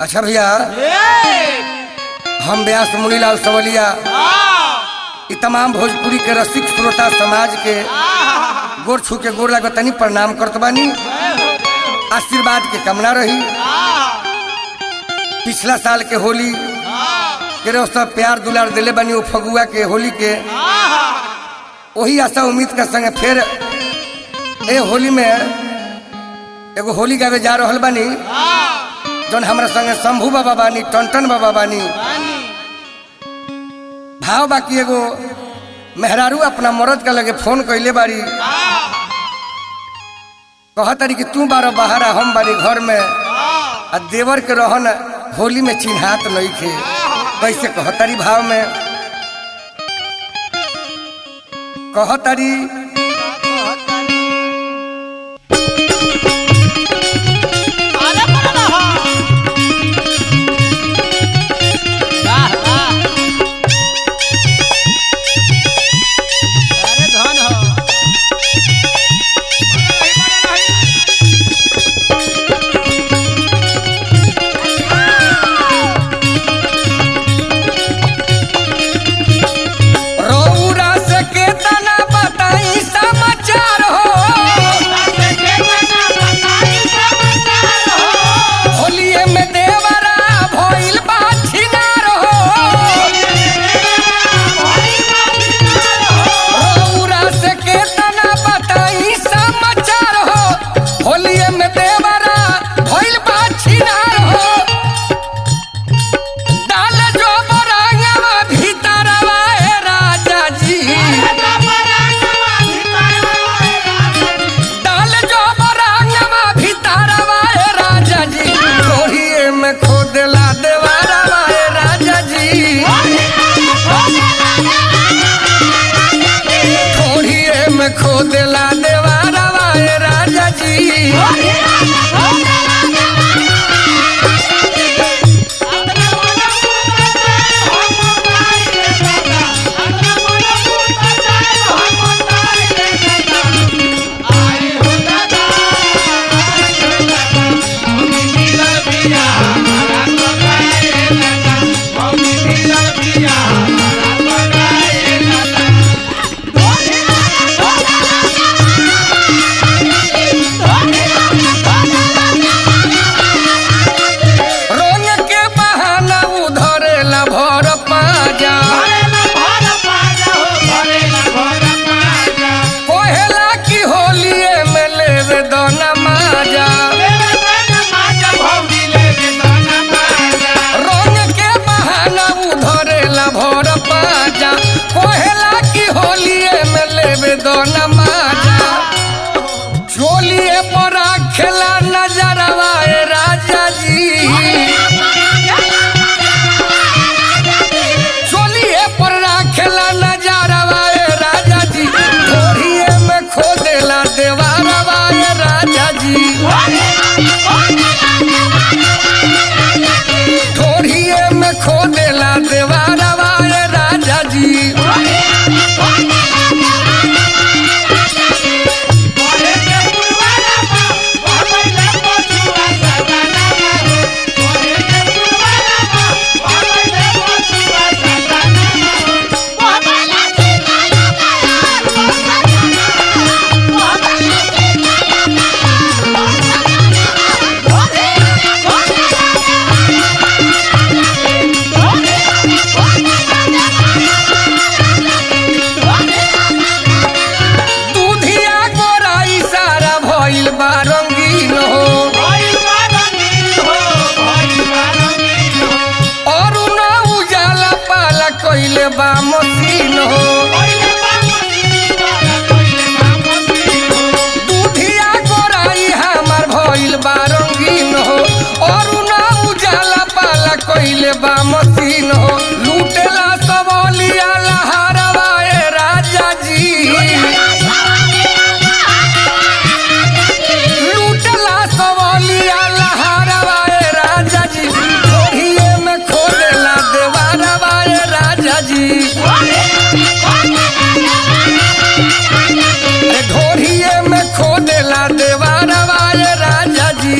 अच्छा भैया, हम व्यास मुनीलाल सवलिया तमाम भोजपुरी के रसिक श्रोता समाज के गोर छू के गोर लागतनी प्रणाम करत बानी। आशीर्वाद के कामना रही। पिछला साल के होली के सब प्यार दुलार दिले बानी, वो फगुआ के होली के वही आशा उम्मीद के संगे फिर ए होली में एगो होली गावे जा रहल बानी। जौन हमारा संगे शंभू बाबा बानी, टन बाबा बानी। भाव बाकी एगो मेहरारू अपना मर्द के लगे फोन कैले बारी, कहतारी कि तू बारो बाहर हम बारी घर में, आ देवर के रहन होली में चिन्हात नहीं थे। कैसे कहतारी भाव में कहतारी खोदला देवारवा राजा जी। चोलिए पर खेला नजरवा राजा जी, चोलिए पर खेला नजरवा राजा जी। ढोरिए में खोदेला देवारवा राजा जी, ढोरिए में खोदेला देवारवा राजा जी। मशीन हो दूधिया गोराई हमार भइल बा रंगीन हो, और ना उजाला पाला कइले बा मशीन हो। लूटेला सबलिया लहरवा राजा जी, लूटेला सबलिया लहरवा राजा जी। ढोरिए में खोदेला देवारवा राजा जी, ढोरिए में खोदेला देवारवा राजा जी।